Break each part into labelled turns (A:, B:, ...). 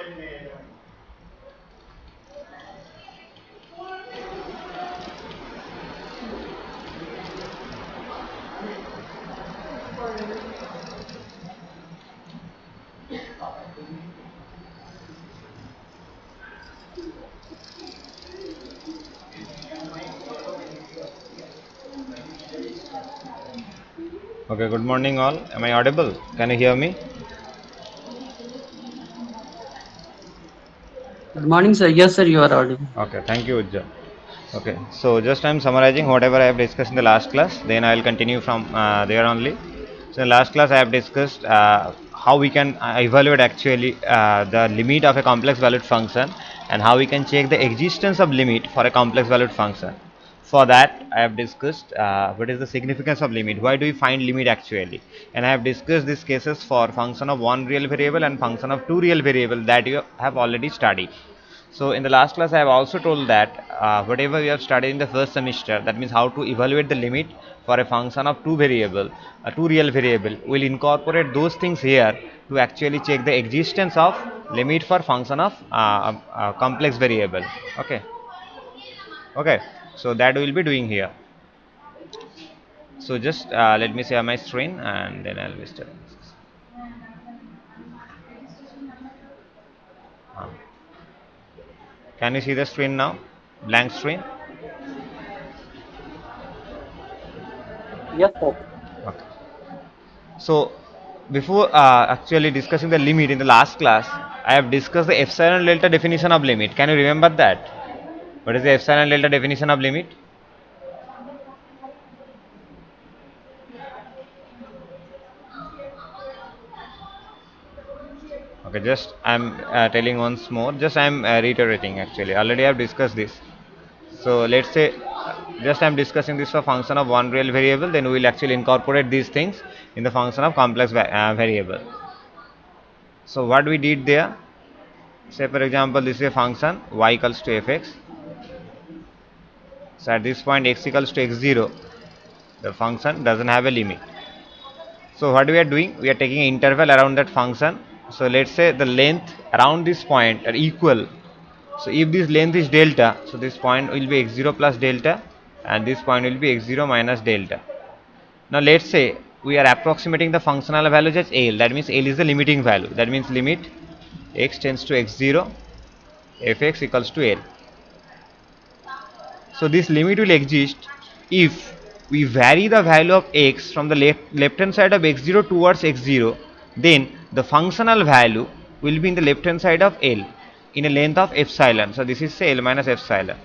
A: Okay, good morning all. Am I audible? Can you hear me?
B: Good morning, sir. Yes, sir, you are audible.
A: Okay, thank you, Ujja. Okay, so just I'm summarizing whatever I have discussed in the last class, then I will continue from there only. So in last class I have discussed how we can evaluate actually the limit of a complex valued function and how we can check the existence of limit for a complex valued function. For that I have discussed what is the significance of limit, why do we find limit actually, and I have discussed these cases for function of one real variable and function of two real variable that you have already studied. So in the last class, I have also told that whatever we have studied in the first semester, that means how to evaluate the limit for a function of two variable, two real variable, will incorporate those things here to actually check the existence of limit for function of complex variable. Okay, okay. So that we will be doing here. So just let me share my screen and then I'll be starting. Uh, can you see the screen now? Blank screen.
B: Yes, sir.
A: Okay. So before actually discussing the limit in the last class, I have discussed the epsilon delta definition of limit. Can you remember that? What is the epsilon delta definition of limit? Okay, just I'm telling once more. Just I'm reiterating actually. Already I have discussed this. So let's say just I'm discussing this for function of one real variable. Then we will actually incorporate these things in the function of complex variable. So what we did there? Say for example, this is a function y equals to fx. So at this point x equals to x0, the function doesn't have a limit. So what we are doing, we are taking an interval around that function. So let's say the length around this point are equal. So if this length is delta, so this point will be x0 plus delta and this point will be x0 minus delta. Now let's say we are approximating the functional values as L, that means L is the limiting value, that means limit x tends to x0 fx equals to L. So this limit will exist if we vary the value of x from the left hand side of x0 towards x0, then the functional value will be in the left hand side of L in a length of epsilon. So this is say L minus epsilon.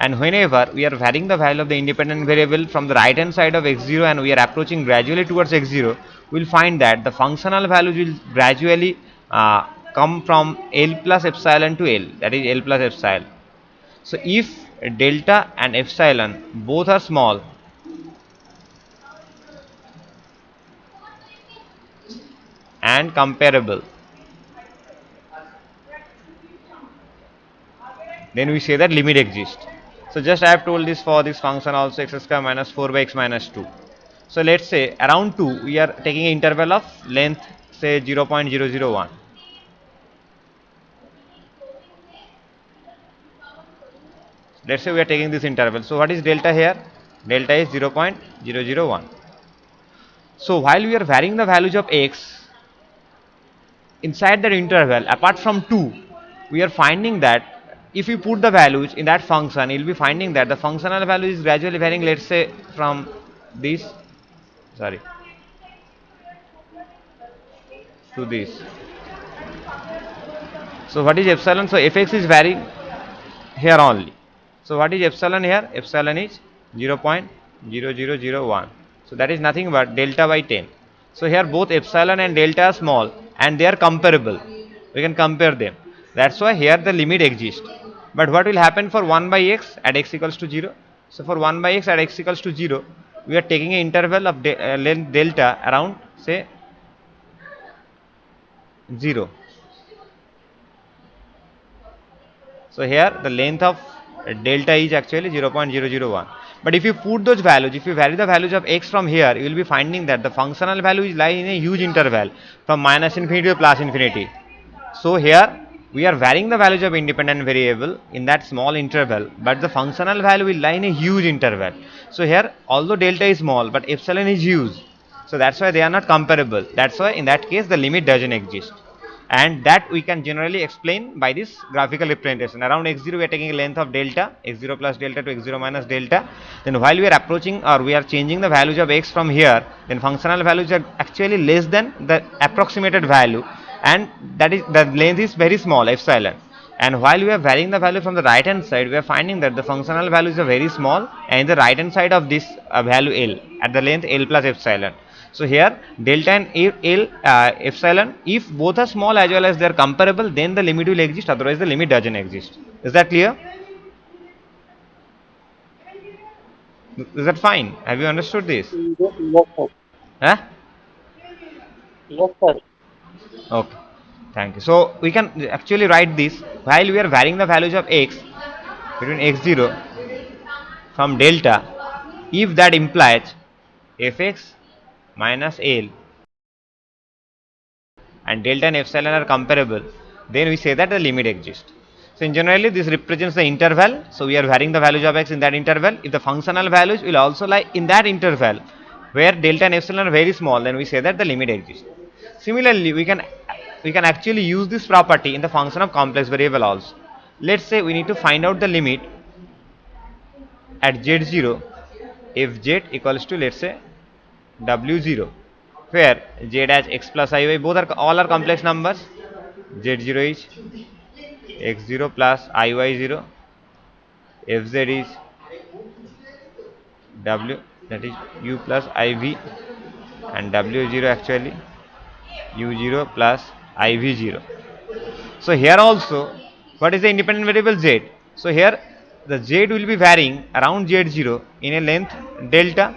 A: And whenever we are varying the value of the independent variable from the right hand side of x0 and we are approaching gradually towards x0, we will find that the functional values will gradually come from L plus epsilon to L, that is L plus epsilon. So if delta and epsilon both are small, and comparable, then we say that limit exists. So just I have told this for this function also x square minus 4 by x minus 2. So let's say around 2 we are taking an interval of length say 0.001. Let's say we are taking this interval. So what is delta here? Delta is 0.001. So while we are varying the values of x inside that interval apart from 2, we are finding that if we put the values in that function, you'll be finding that the functional value is gradually varying, let's say from this, sorry, to this. So what is epsilon? So fx is varying here only. So what is epsilon here? Epsilon is 0.0001. So that is nothing but delta by 10. So here both epsilon and delta are small and they are comparable. We can compare them. That's why here the limit exists. But what will happen for 1 by x at x equals to 0? So for 1 by x at x equals to 0, we are taking an interval of length delta around say 0. So here the length of delta is actually 0.001. But if you put those values, if you vary the values of x from here, you will be finding that the functional value is lying in a huge interval from minus infinity to plus infinity. So here we are varying the values of independent variable in that small interval, but the functional value will lie in a huge interval. So here, although delta is small, but epsilon is huge. So that's why they are not comparable. That's why in that case the limit doesn't exist. And that we can generally explain by this graphical representation. Around x0 we are taking a length of delta, x0 plus delta to x0 minus delta. Then while we are approaching or we are changing the values of x from here, then functional values are actually less than the approximated value, and that is the length is very small, epsilon. And while we are varying the value from the right hand side, we are finding that the functional values are very small, and the right hand side of this value L at the length L plus epsilon. So here delta and L epsilon, if both are small as well as they are comparable, then the limit will exist, otherwise the limit doesn't exist. Is that clear? Is that fine? Have you understood this?
B: Yes, sir.
A: Huh?
B: Yes, sir.
A: Okay, thank you. So we can actually write this while we are varying the values of x between x0 from delta, if that implies fx minus L and delta and epsilon are comparable, then we say that the limit exists. So in generally this represents the interval. So we are varying the values of x in that interval. If the functional values will also lie in that interval where delta and epsilon are very small, then we say that the limit exists. Similarly, we can actually use this property in the function of complex variable also. Let's say we need to find out the limit at z0 if z equals to, let's say, w0, where z dash x plus iy both are all are complex numbers. Z0 is x0 plus iy0, fz is w, that is u plus iv, and w0 actually u0 plus iv0. So here also, what is the independent variable z? So here the z will be varying around z0 in a length delta.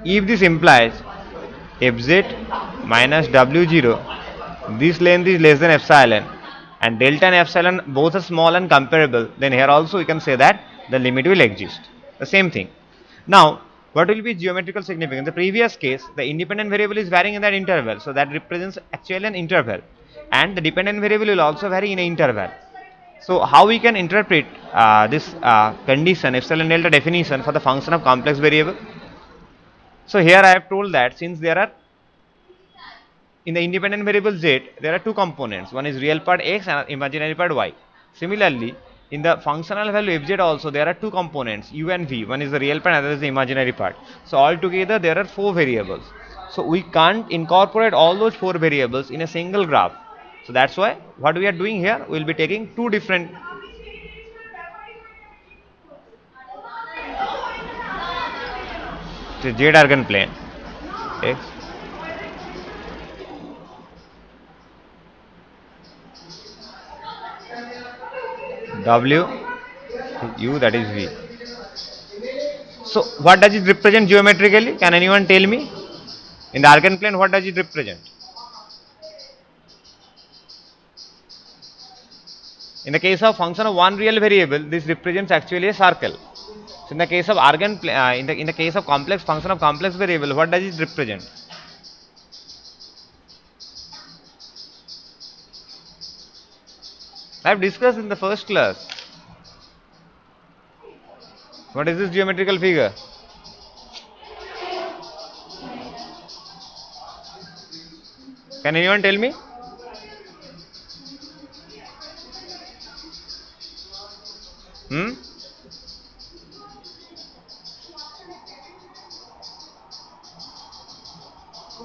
A: If this implies fz minus w0, this length is less than epsilon, and delta and epsilon both are small and comparable, then here also we can say that the limit will exist. The same thing. Now, what will be geometrical significance? In the previous case, the independent variable is varying in that interval, so that represents actually an interval, and the dependent variable will also vary in an interval. So how we can interpret this condition, epsilon delta definition, for the function of complex variable? So here I have told that since there are, in the independent variable z, there are two components. One is real part x and imaginary part y. Similarly, in the functional value fz also, there are two components, u and v. One is the real part, other is the imaginary part. So altogether there are four variables. So we can't incorporate all those four variables in a single graph. So that's why what we are doing here, we will be taking two different z eigenplane x, w, u, that is v. So what does it represent geometrically? Can anyone tell me? In the eigenplane, what does it represent? In the case of function of one real variable, this represents actually a circle. So in the case of in the case of complex function of complex variable, what does it represent? I have discussed in the first class. What is this geometrical figure? Can anyone tell me? Hmm?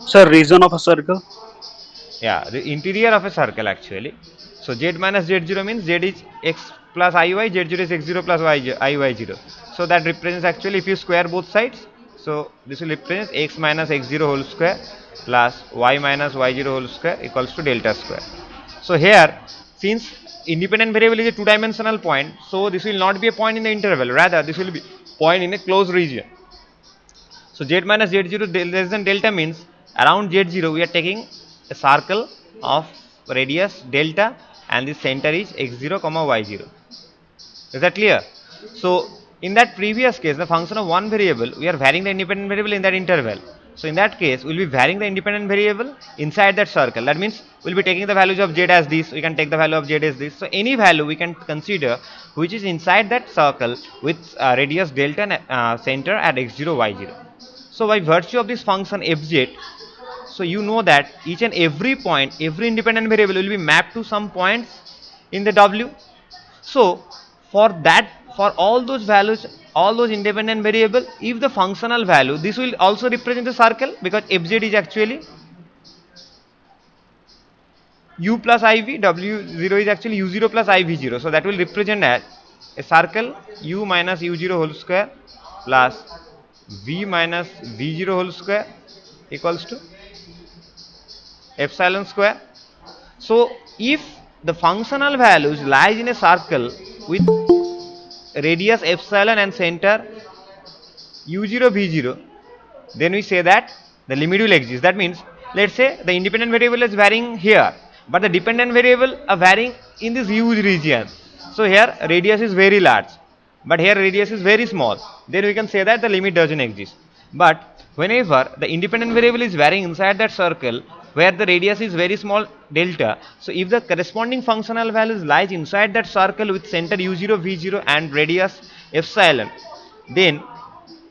B: Sir, region of a circle.
A: Yeah, the interior of a circle actually. So z minus z0 means z is x plus iy, z0 is x0 plus iy0. So that represents actually if you square both sides. So this will represent x minus x0 whole square plus y minus y0 whole square equals to delta square. So here, since independent variable is a two-dimensional point, so this will not be a point in the interval. Rather, this will be point in a closed region. So z minus z0 less than delta means around z0 we are taking a circle of radius delta, and the center is x0 comma y0. Is that clear? So in that previous case, the function of one variable, we are varying the independent variable in that interval. So in that case, we'll be varying the independent variable inside that circle. That means we'll be taking the values of z as this. We can take the value of z as this. So any value we can consider which is inside that circle with radius delta and center at x0, y0. So by virtue of this function fz, so you know that each and every point, every independent variable will be mapped to some points in the W. So for that, for all those values, all those independent variable, if the functional value, this will also represent the circle because fz is actually u plus iv, w0 is actually u0 plus iv0. So that will represent as a circle u minus u0 whole square plus v minus v0 whole square equals to epsilon square. So if the functional values lies in a circle with radius epsilon and center u0 v0, then we say that the limit will exist. That means let's say the independent variable is varying here, but the dependent variable are varying in this huge region. So here radius is very large, but here radius is very small. Then we can say that the limit doesn't exist. But whenever the independent variable is varying inside that circle where the radius is very small delta, so if the corresponding functional values lies inside that circle with center u0 v0 and radius epsilon, then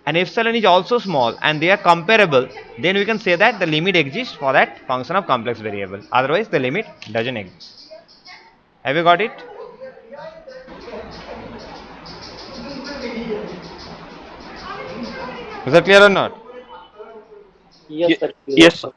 A: and epsilon is also small and they are comparable, then we can say that the limit exists for that function of complex variable. Otherwise the limit doesn't exist. Have you got it? Is that clear or not?
B: Yes, sir. Yes, sir.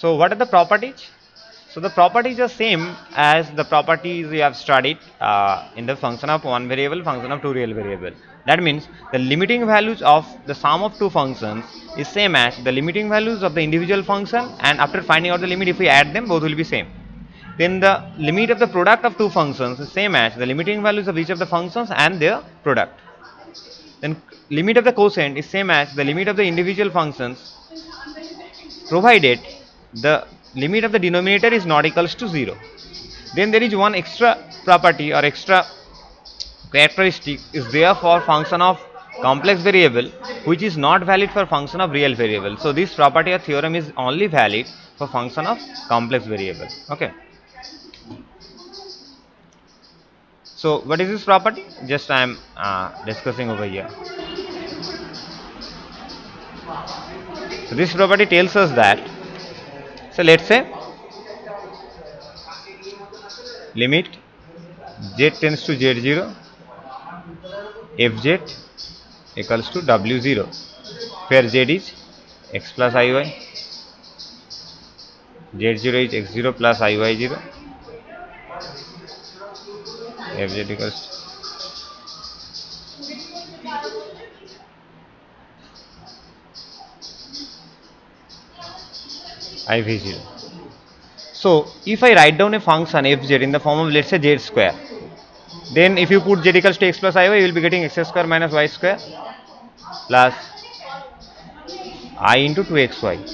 A: So what are the properties? So the properties are same as the properties we have studied in the function of one variable, function of two real variable. That means the limiting values of the sum of two functions is same as the limiting values of the individual function, and after finding out the limit, if we add them, both will be same. Then the limit of the product of two functions is same as the limiting values of each of the functions and their product. Then limit of the quotient is same as the limit of the individual functions provided the limit of the denominator is not equals to 0. Then there is one extra property or extra characteristic is there for function of complex variable which is not valid for function of real variable. So this property or theorem is only valid for function of complex variable. Okay. So what is this property? Just I am discussing over here. So this property tells us that, so let's say limit z tends to z0 fz equals to w0, where z is x plus iy, z0 is x0 plus iy0, fz equals to iv0. So if I write down a function fz in the form of, let's say, z square, then if you put z equals to x plus iy, you will be getting x square minus y square plus I into 2xy.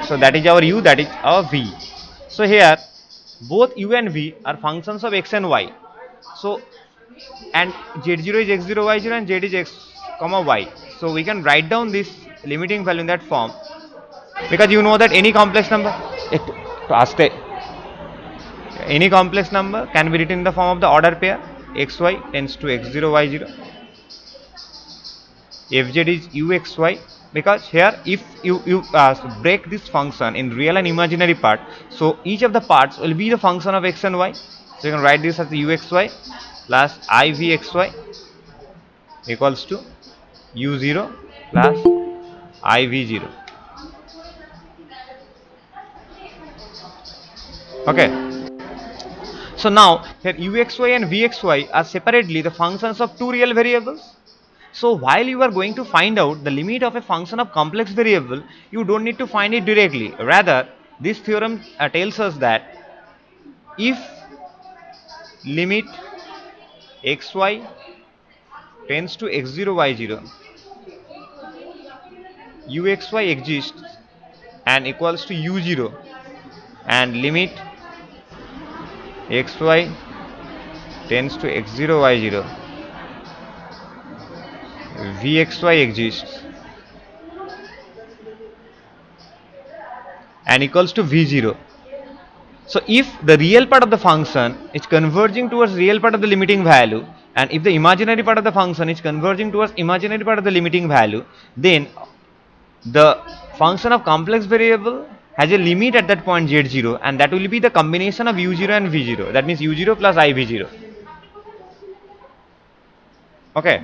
A: So that is our u, that is our v. So here both u and v are functions of x and y. So and z0 is x0 y0 and z is x comma y. So we can write down this limiting value in that form, because you know that any complex number, any complex number can be written in the form of the order pair xy tends to x0 y0, fz is uxy, because here if you break this function in real and imaginary part, so each of the parts will be the function of x and y. So you can write this as uxy plus ivxy equals to u0 plus iv0. Okay. So now here uxy and vxy are separately the functions of two real variables, So while you are going to find out the limit of a function of complex variable, you don't need to find it directly. Rather, this theorem tells us that if limit xy tends to x0 y0, uxy exists and equals to u0, and limit xy tends to x0 y0, vxy exists and equals to v0. So if the real part of the function is converging towards real part of the limiting value, and if the imaginary part of the function is converging towards imaginary part of the limiting value, then the function of complex variable has a limit at that point z0, and that will be the combination of u0 and v0. That means u0 plus I v0. Okay,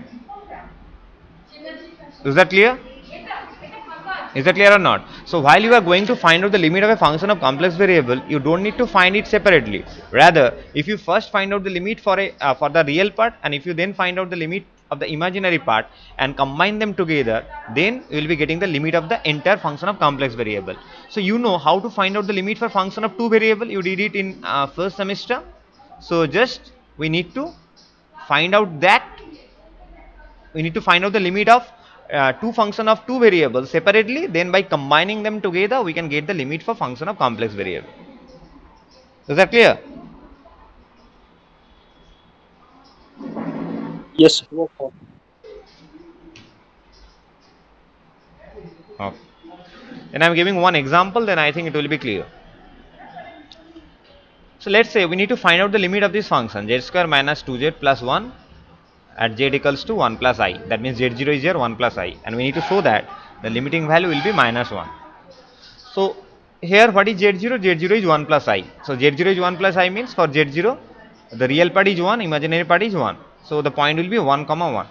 A: is that clear? Is that clear or not? So while you are going to find out the limit of a function of complex variable, you don't need to find it separately. Rather, if you first find out the limit for the real part, and if you then find out the limit of the imaginary part and combine them together, then you will be getting the limit of the entire function of complex variable. So you know how to find out the limit for function of two variable. You did it in first semester. So just we need to find out that we need to find out the limit of two function of two variables separately, then by combining them together we can get the limit for function of complex variable. Is that clear?
B: Yes, sir. Yes, sir.
A: Okay. Then I'm giving one example, then I think it will be clear. So let's say we need to find out the limit of this function z square minus 2z plus 1 at z equals to 1 plus I. That means z0 is here 1 plus I, and we need to show that the limiting value will be minus 1. So here what is z0? Z0 is 1 plus I. So z0 is 1 plus I means for z0 the real part is 1, imaginary part is 1. So the point will be 1 comma 1.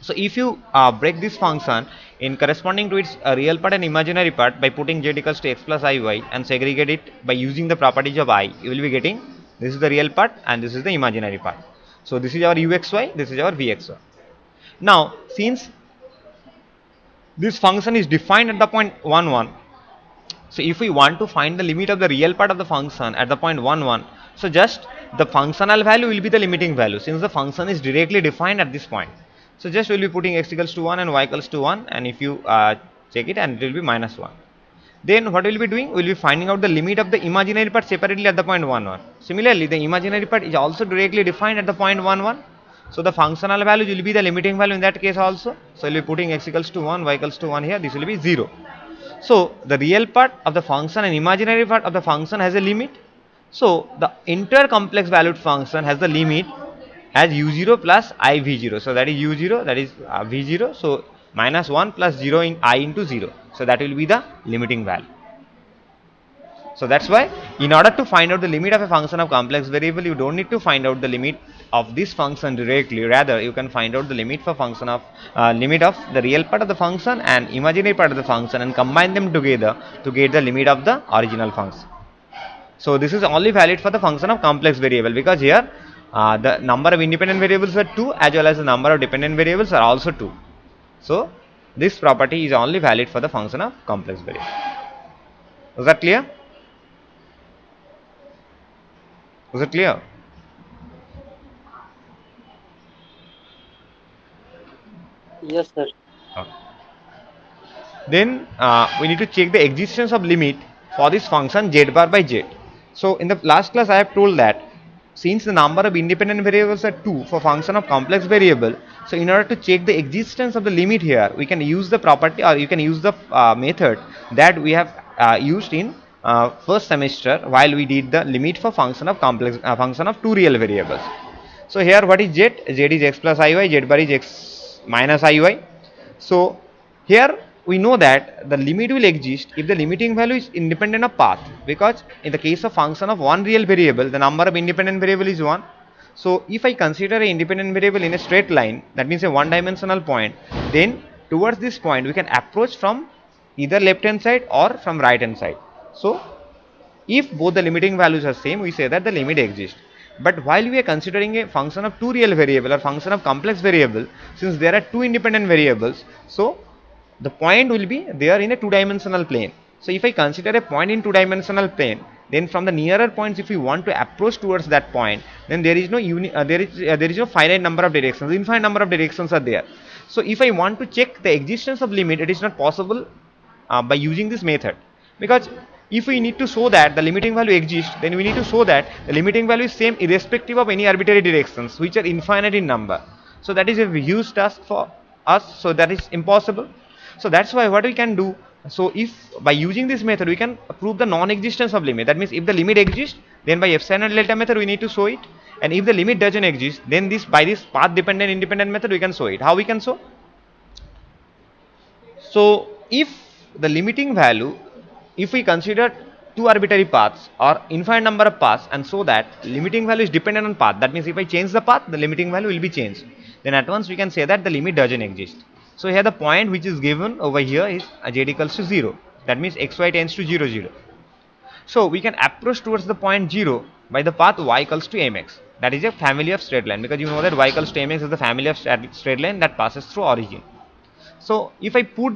A: So if you break this function in corresponding to its real part and imaginary part by putting z equals to x plus iy and segregate it by using the properties of I, you will be getting this is the real part and this is the imaginary part. So this is our uxy, this is our vxy. Now since this function is defined at the point 1 1, so if we want to find the limit of the real part of the function at the point 1 1, so just the functional value will be the limiting value since the function is directly defined at this point. So just we will be putting x equals to 1 and y equals to 1, and if you check it, and it will be minus 1. Then what we will be doing? We will be finding out the limit of the imaginary part separately at the point 1 1. Similarly, the imaginary part is also directly defined at the point 1 1. So the functional value will be the limiting value in that case also. So we will be putting x equals to 1, y equals to 1 here. This will be 0. So the real part of the function and imaginary part of the function has a limit. So the entire complex valued function has the limit as u0 plus I v0. So that is u0, that is v0. So minus 1 plus 0 in I into 0. So that will be the limiting value. So that's why in order to find out the limit of a function of complex variable, you don't need to find out the limit of this function directly. Rather, you can find out the limit for function of limit of the real part of the function and imaginary part of the function and combine them together to get the limit of the original function. So this is only valid for the function of complex variable, because here the number of independent variables are 2 as well as the number of dependent variables are also 2. So this property is only valid for the function of complex variable. Is that clear? Is it clear?
B: Yes, sir.
A: Okay. Then we need to check the existence of limit for this function z bar by z. So in the last class I have told that since the number of independent variables are 2 for function of complex variable, so in order to check the existence of the limit here, we can use the property, or you can use the method that we have used in first semester while we did the limit for function of complex function of two real variables. So here what is z? Z is x plus iy, z bar is x minus iy. So here we know that the limit will exist if the limiting value is independent of path, because in the case of function of one real variable, the number of independent variable is 1. So if I consider a independent variable in a straight line, that means a one dimensional point, then towards this point we can approach from either left hand side or from right hand side. So if both the limiting values are same, we say that the limit exists. But while we are considering a function of two real variable or function of complex variable, since there are two independent variables, so the point will be there in a two-dimensional plane. So if I consider a point in two-dimensional plane, then from the nearer points, if we want to approach towards that point, then there is no there is no finite number of directions. Infinite number of directions are there. So if I want to check the existence of limit, it is not possible by using this method, because if we need to show that the limiting value exists, then we need to show that the limiting value is same irrespective of any arbitrary directions which are infinite in number. So that is a huge task for us, so that is impossible. So that's why what we can do, so if by using this method we can prove the non-existence of limit, that means if the limit exists, then by epsilon and delta method we need to show it, and if the limit doesn't exist, then this by this path dependent independent method we can show it. How we can show? So if the limiting value, if we consider two arbitrary paths or infinite number of paths and so that limiting value is dependent on path, that means if I change the path, the limiting value will be changed, then at once we can say that the limit doesn't exist. So here the point which is given over here is z equals to 0, that means xy tends to 0 0. So we can approach towards the point 0 by the path y equals to mx, that is a family of straight line, because you know that y equals to mx is the family of straight line that passes through origin. So if I put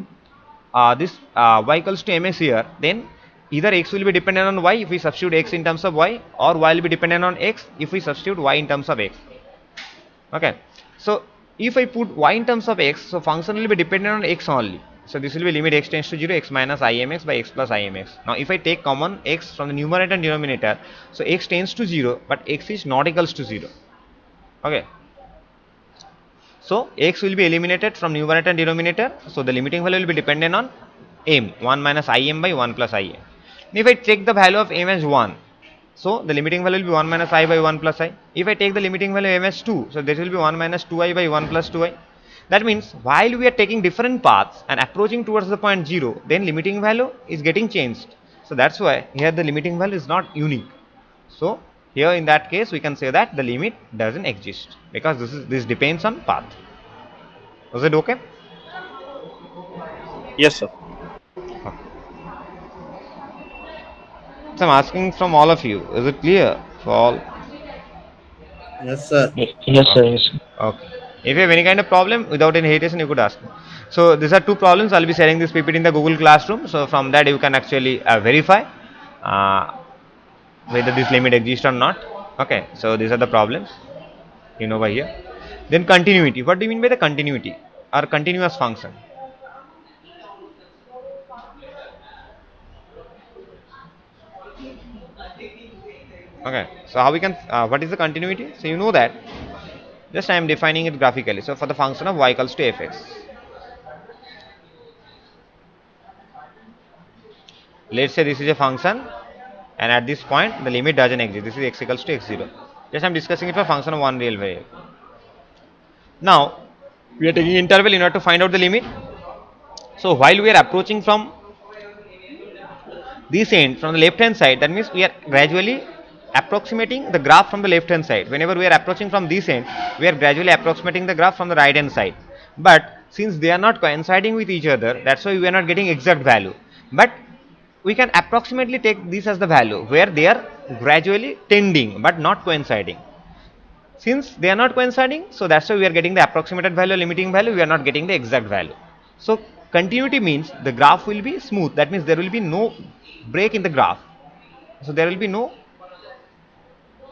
A: this y equals to mx here, then either x will be dependent on y if we substitute x in terms of y, or y will be dependent on x if we substitute y in terms of x. Okay, so if I put y in terms of x, so function will be dependent on x only. So this will be limit x tends to 0 x minus imx by x plus imx. Now if I take common x from the numerator and denominator, so x tends to 0 but x is not equals to 0. Okay, so x will be eliminated from numerator and denominator, so the limiting value will be dependent on m, 1 minus im by 1 plus im. If I take the value of m as 1, so the limiting value will be 1 minus I by 1 plus I. If I take the limiting value m as 2, so this will be 1 minus 2i by 1 plus 2i. That means while we are taking different paths and approaching towards the point 0, then limiting value is getting changed. So that's why here the limiting value is not unique. So here in that case we can say that the limit doesn't exist, because this depends on path. Was it okay?
B: Yes, sir.
A: So I'm asking from all of you, is it clear for all?
C: Yes, sir.
B: Yes, sir.
A: Okay.
B: Yes, sir.
A: Okay. If you have any kind of problem without any hesitation, you could ask me. So these are two problems. I'll be sharing this PPT in the Google Classroom. So from that you can actually verify uh, whether this limit exists or not. Okay. So these are the problems over here. Then continuity. What do you mean by the continuity or continuous function? Okay. So how we can what is the continuity? So you know that. Just I am defining it graphically. So for the function of y equals to fx. Let's say this is a function and at this point the limit doesn't exist. This is x equals to x0. Just I am discussing it for function of one real variable. Now we are taking interval in order to find out the limit. So while we are approaching from this end from the left hand side, that means we are gradually approximating the graph from the left hand side. Whenever we are approaching from this end, we are gradually approximating the graph from the right hand side. But since they are not coinciding with each other, that's why we are not getting exact value. But we can approximately take this as the value where they are gradually tending but not coinciding. Since they are not coinciding, so that's why we are getting the approximated value, limiting value, we are not getting the exact value. So continuity means the graph will be smooth, that means there will be no break in the graph. So there will be no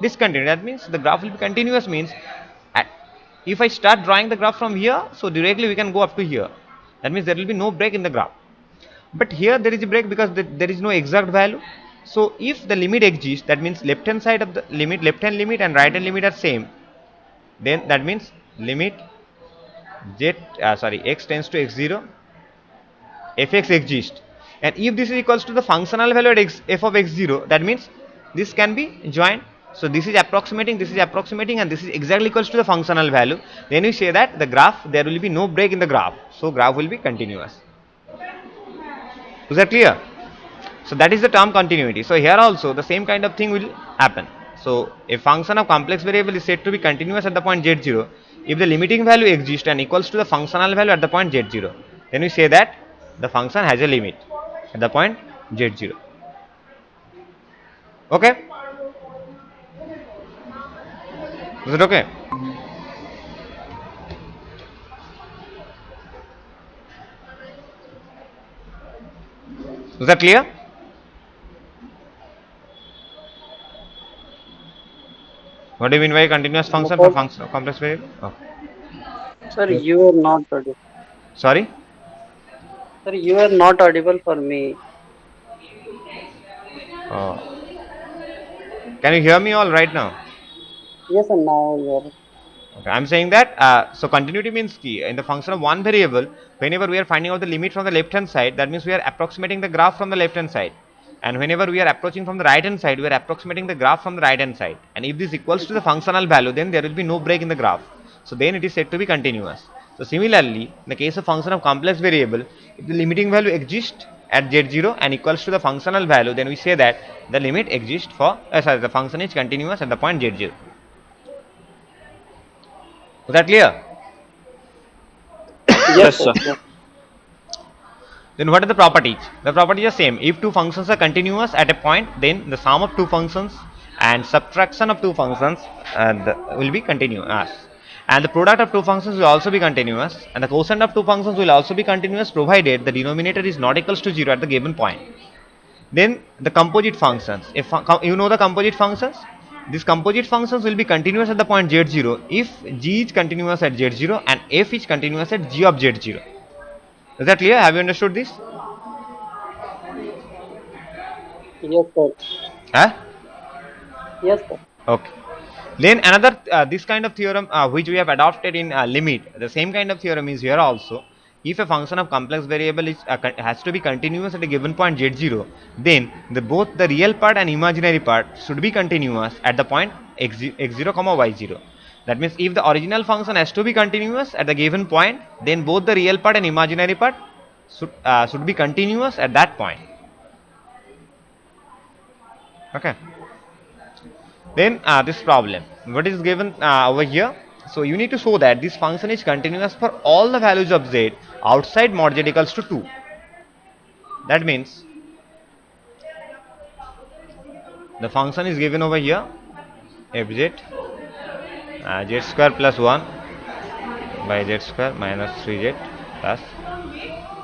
A: discontinuity, that means the graph will be continuous, means if I start drawing the graph from here, so directly we can go up to here, that means there will be no break in the graph. But here there is a break because there is no exact value. So if the limit exists, that means left hand side of the limit, left hand limit and right hand limit are same, then that means limit x tends to x0 fx exists. And if this is equals to the functional value at f of x0, that means this can be joined. So this is approximating, and this is exactly equals to the functional value. Then we say that the graph, there will be no break in the graph, so graph will be continuous. Is that clear? So that is the term continuity. So here also the same kind of thing will happen. So a function of complex variable is said to be continuous at the point z0 if the limiting value exists and equals to the functional value at the point z0. Then we say that the function has a limit at the point z0. Okay. Is it okay? Is that clear? What do you mean by continuous function for
B: Suppose,
A: function complex variable? Oh.
B: sir,
C: Yes.
B: you are not audible.
A: Sorry?
B: Sir, you are not audible for me.
A: Oh. Can you hear me all right now?
B: Yes, sir, now you are.
A: Okay, I'm saying that so continuity means key in the function of one variable. Whenever we are finding out the limit from the left hand side, that means we are approximating the graph from the left hand side, and whenever we are approaching from the right hand side, we are approximating the graph from the right hand side. And if this equals to the functional value, then there will be no break in the graph. So then it is said to be continuous. So similarly, in the case of function of complex variable, if the limiting value exists at z0 and equals to the functional value, then we say that the limit exists for sorry, the function is continuous at the point z0. Is that clear?
B: Yes,
D: Yes,
B: sir.
D: sir.
B: Yes.
A: Then what are the properties? The properties are same. If two functions are continuous at a point, then the sum of two functions and subtraction of two functions will be continuous. And the product of two functions will also be continuous. And the quotient of two functions will also be continuous provided the denominator is not equals to 0 at the given point. Then the composite functions. If you know the composite functions, these composite functions will be continuous at the point z0 if g is continuous at z0 and f is continuous at g of z0. Is that clear? Have you understood this?
B: Yes, sir.
A: Huh?
B: Yes, sir.
A: Okay. Then another this kind of theorem which we have adopted in limit. The same kind of theorem is here also. If a function of complex variable is has to be continuous at a given point z0, then both the real part and imaginary part should be continuous at the point x0 comma y0. That means if the original function has to be continuous at the given point, then both the real part and imaginary part should be continuous at that point. Okay. Then this problem, what is given over here? So you need to show that this function is continuous for all the values of z outside mod z equals to 2. That means the function is given over here fz z square plus 1 by z square minus 3z plus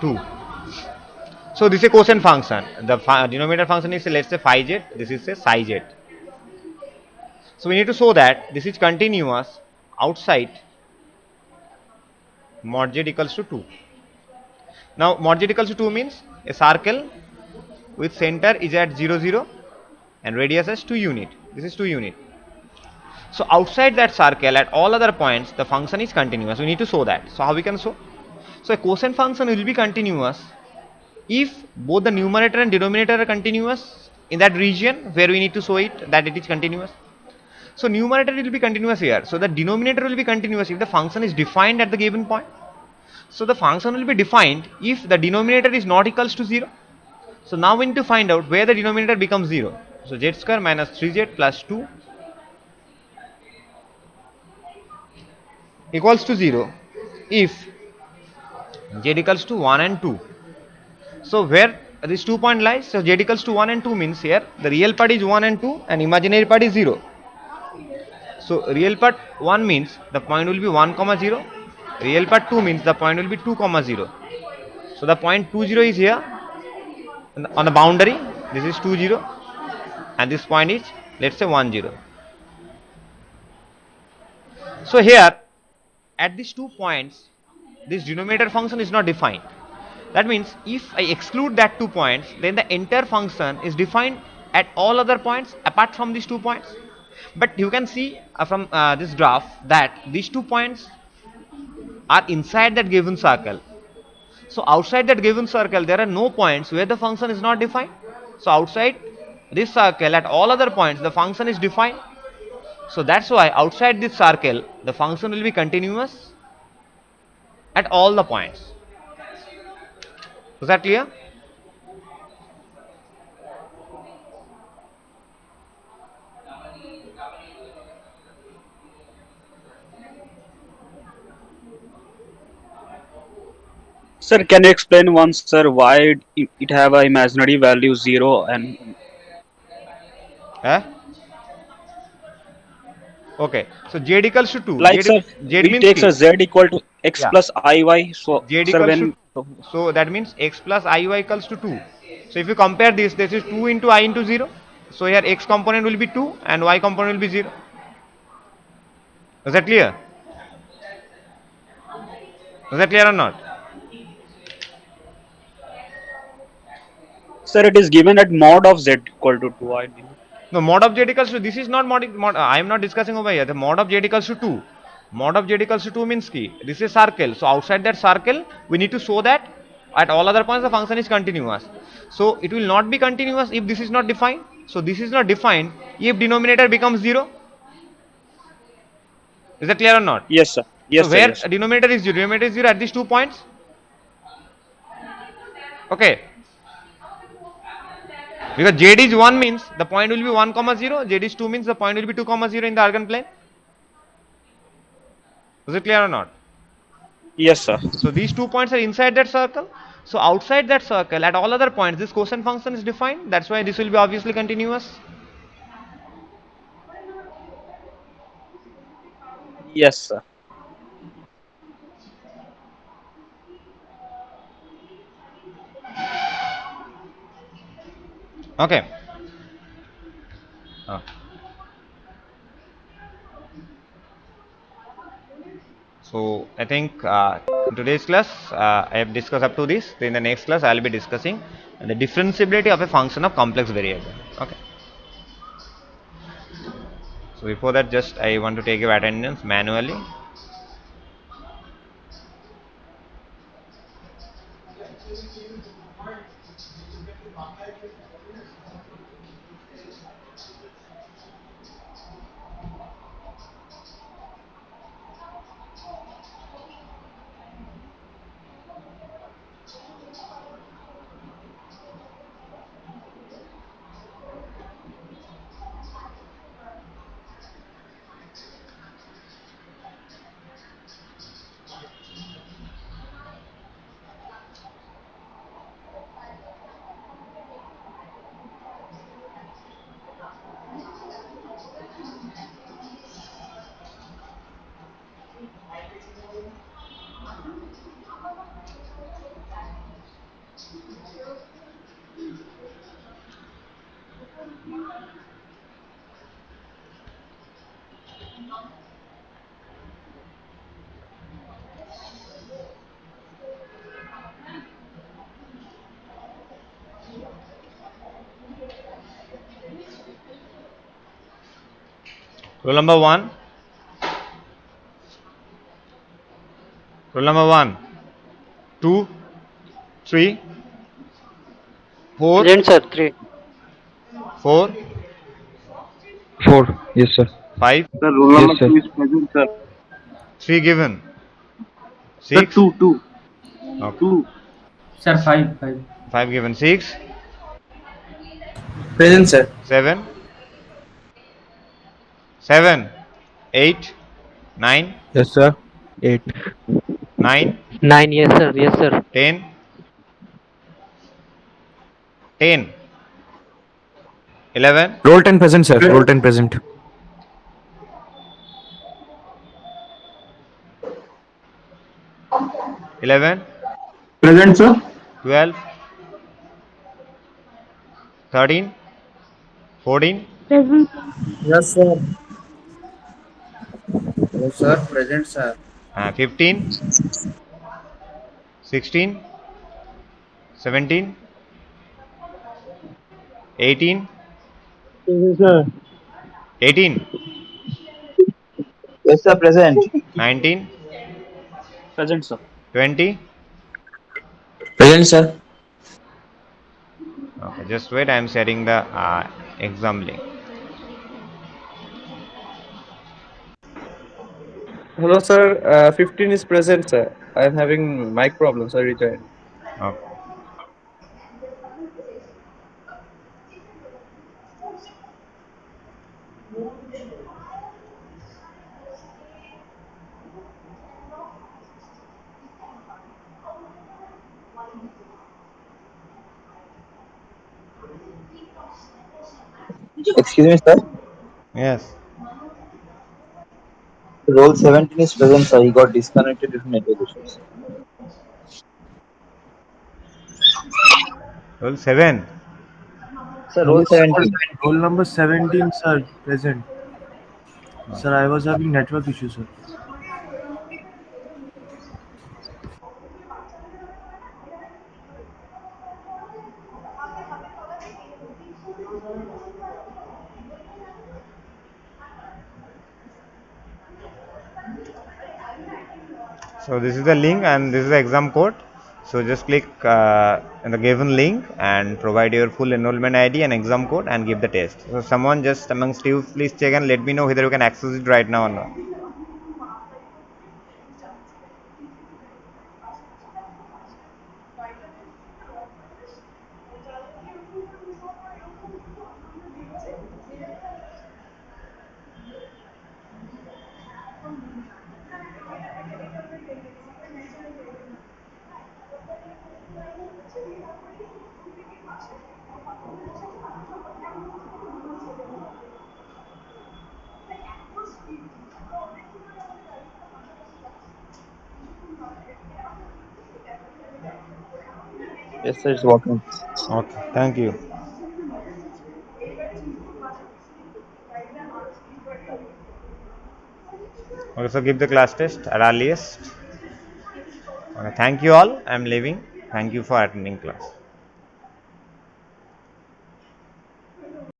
A: 2. So this is a quotient function. The denominator function is, let's say, phi z, this is a psi z. So we need to show that this is continuous outside mod z equals to 2. Now mod z equals to 2 means a circle with center is at 0 0 and radius is 2 unit. This is 2 unit. So outside that circle at all other points the function is continuous. We need to show that. So how we can show? So a quotient function will be continuous if both the numerator and denominator are continuous in that region where we need to show it that it is continuous. So numerator will be continuous here. So the denominator will be continuous if the function is defined at the given point. So the function will be defined if the denominator is not equals to 0. So now we need to find out where the denominator becomes 0. So z square minus 3z plus 2 equals to 0 if z equals to 1 and 2. So where this 2 point lies? So z equals to 1 and 2 means here the real part is 1 and 2 and imaginary part is 0. So real part 1 means the point will be 1 comma 0. Real part 2 means the point will be 2 comma 0. So the point 2 0 is here on the boundary. This is 2 0 and this point is, let's say, 1 0. So here at these 2 points this denominator function is not defined. That means if I exclude that 2 points, then the entire function is defined at all other points apart from these 2 points. But you can see from this graph that these 2 points are inside that given circle. So outside that given circle there are no points where the function is not defined. So outside this circle at all other points the function is defined. So that's why outside this circle the function will be continuous at all the points. Is that clear?
D: Sir, can you explain once, sir, why it have a imaginary value 0 and
A: Eh? Okay, so z equals to 2.
D: Like sir,
A: Z
D: we
A: means
D: take
A: k.
D: sir z equal to x
A: Yeah,
D: plus iy. So
A: z
D: sir,
A: equals to
D: when
A: 2. So that means x plus iy equals to 2. So if you compare this is 2 into I into 0. So here x component will be 2 and y component will be 0. Is that clear? Is that clear or not?
D: sir, it is given at mod of z equal to 2, I believe.
A: No, mod of z equals to, this is not I am not discussing over here. The mod of z equals to 2. Mod of z equals to 2 means key. This is circle. So outside that circle, we need to show that at all other points the function is continuous. So it will not be continuous if this is not defined. So this is not defined if denominator becomes 0. Is that clear or not?
D: Yes sir.
A: So
D: Yes sir.
A: where
D: Yes sir.
A: denominator is 0, denominator is 0 at these 2 points. Okay. Because z is 1 means the point will be 1 comma 0. Z is 2 means the point will be 2 comma 0 in the Argand plane. Is it clear or not?
D: Yes sir.
A: So these 2 points are inside that circle. So outside that circle, at all other points, this quotient function is defined. That's why this will be obviously continuous.
D: Yes sir.
A: Okay. Uh, So I think in today's class I have discussed up to this. In the next class I will be discussing the differentiability of a function of complex variable. Okay. So before that, just I want to take your attendance manually. Rule number one. Rule number one, two, three, four,
B: Present, sir. 3.
A: four,
E: 4. Yes, sir.
A: five,
D: Sir, roll
E: Yes,
D: number
E: sir.
D: 2 is present, sir.
A: three given,
D: Sir,
A: six,
D: 2, 2,
A: okay,
D: 2.
F: Sir, five.
A: five given, six,
C: Present, sir.
A: seven, seven, eight, nine,
E: Yes, sir. 8.
A: nine,
G: 9, yes sir, yes sir.
A: 10, 10, 11,
E: Roll 10 present, sir. Roll 10 present.
A: 11,
D: Present, sir.
A: 12, 13, 14,
C: Yes, sir. Yes, sir. Present, sir.
A: 15, 16, 17, 18,
C: Yes, sir.
A: 18,
C: Yes, sir. Present.
A: 19,
D: Present, sir.
A: 20.
C: Present, sir.
A: Okay, just wait. I am sharing the exam link.
H: Hello, sir. 15 is present, sir. I am having mic problems. I rejoined.
A: Okay.
C: Excuse me, sir.
A: Yes.
I: Role 17 is present, sir. He got disconnected due to network issues.
A: Roll 7.
I: Sir, role
C: Yes, sir.
I: 17.
C: Roll number 17, sir, present. Sir, I was having network issues, sir.
A: So this is the link and this is the exam code. So just click in the given link and provide your full enrollment ID and exam code and give the test. So someone just amongst you, please check and let me know whether you can access it right now or not.
I: Yes, sir, it's working.
A: Okay, thank you. Also give the class test at earliest. Okay, thank you all. I'm leaving. Thank you for attending class.